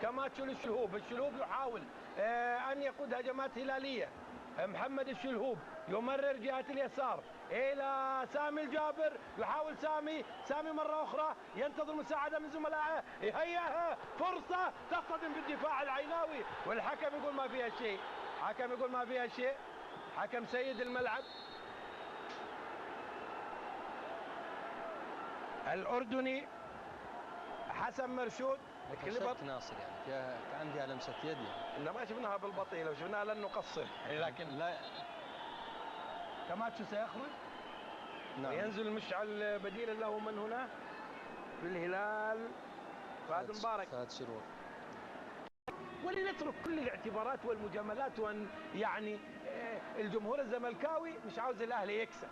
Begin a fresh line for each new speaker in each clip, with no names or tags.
كماتش الشلهوب. الشلهوب يحاول أن يقود هجمات هلالية. محمد الشلهوب يمرر جهة اليسار إلى سامي الجابر، يحاول سامي مرة أخرى ينتظر مساعدة من زملائه، يهيئها فرصة تصطدم بالدفاع العيناوي، والحكم يقول ما فيها شيء. حكم يقول ما فيها شيء، حكم سيد الملعب الأردني حسن مرشود.
شك ناصر يعني كان فيها لمسة يد
إن ما شفناها بالبطيء، لو شفناها لن نقصر لكن
لا.
كماتشو سيخرج.
نعم.
وينزل مشعل بديلا له من هنا في الهلال فهد مبارك.
فهد شروق.
ولنترك كل الاعتبارات والمجاملات، وان يعني الجمهور الزملكاوي مش عاوز الاهلي يكسب.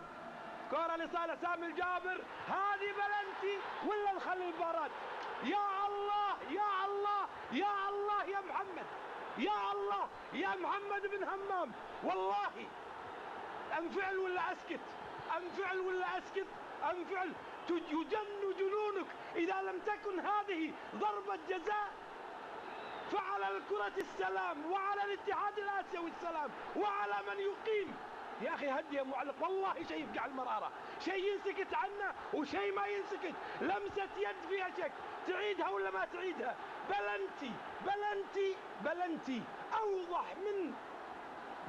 كرة لصالح سامي الجابر، هذه بلنتي ولا نخلي المباراة؟ يا الله يا الله يا الله يا محمد، يا الله يا محمد بن همام، والله انفعل ولا اسكت، انفعل ولا اسكت، انفعل. يجن جنونك اذا لم تكن هذه ضربة جزاء، فعلى الكرة السلام، وعلى الاتحاد الآسيوي السلام، وعلى من يقيم. يا أخي هدي يا معلق، والله شيء يفقع المرارة، شيء ينسكت عنه وشيء ما ينسكت. لمسة يد فيها شك، تعيدها ولا ما تعيدها؟ بلنتي بلنتي بلنتي أوضح من،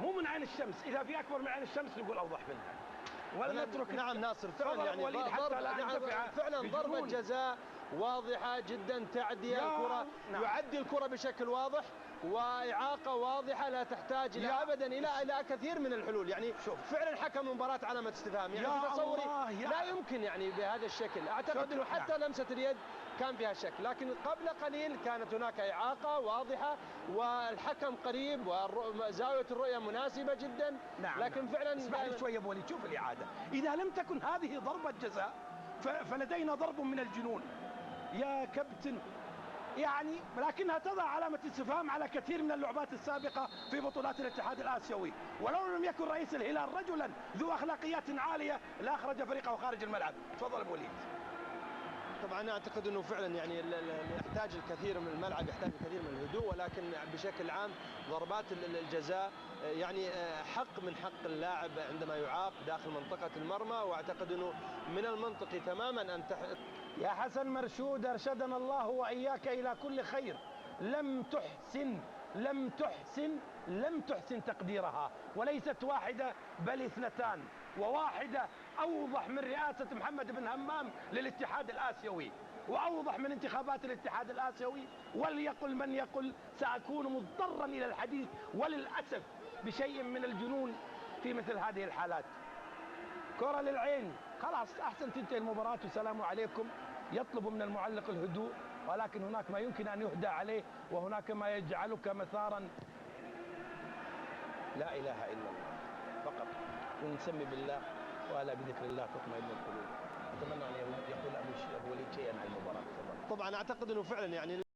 مو من عين الشمس، إذا في أكبر من عين الشمس نقول أوضح منها. ولا نترك.
نعم ناصر فعلا يعني فعلا ضربة جزاء واضحة جدا، تعدي الكرة. نعم. يعدي الكرة بشكل واضح، وإعاقة واضحة لا تحتاج إلى أبدا إلى كثير من الحلول. يعني فعلا حكم المباراة علامة استفهام، يعني في تصوري لا يمكن يعني بهذا الشكل. أعتقد أنه حتى لمسة اليد كان فيها شك، لكن قبل قليل كانت هناك إعاقة واضحة والحكم قريب وزاوية الرؤية مناسبة جدا.
نعم.
لكن فعلا
اسمح لي شوية ابو وليد، شوف الإعادة. إذا لم تكن هذه ضربة جزاء فلدينا ضرب من الجنون يا كابتن، يعني لكنها تضع علامة استفهام على كثير من اللعبات السابقة في بطولات الاتحاد الآسيوي. ولو لم يكن رئيس الهلال رجلا ذو أخلاقيات عالية لأخرج فريقه خارج الملعب. تفضل ابو وليد.
طبعا اعتقد انه فعلا يعني يحتاج الكثير من الملعب، يحتاج الكثير من الهدوء، ولكن بشكل عام ضربات الجزاء يعني حق من حق اللاعب عندما يعاق داخل منطقة المرمى، واعتقد انه من المنطقي تماما ان
يا حسن مرشود ارشدنا الله واياك الى كل خير. لم تحسن تقديرها، وليست واحدة بل اثنتان، وواحدة أوضح من رئاسة محمد بن همام للاتحاد الآسيوي، وأوضح من انتخابات الاتحاد الآسيوي. وليقل من يقل، سأكون مضطرا إلى الحديث وللأسف بشيء من الجنون في مثل هذه الحالات. كرة للعين، خلاص أحسن تنتهي المباراة والسلام عليكم. يطلب من المعلق الهدوء، ولكن هناك ما يمكن أن يهدى عليه، وهناك ما يجعلك مثارا. لا إله إلا الله فقط، ونسمي بالله وألا بذكر الله تطمئن القلوب. أتمنى أن يقول أبو وليد شيئا عن المباراة.
طبعا أعتقد أنه فعلا يعني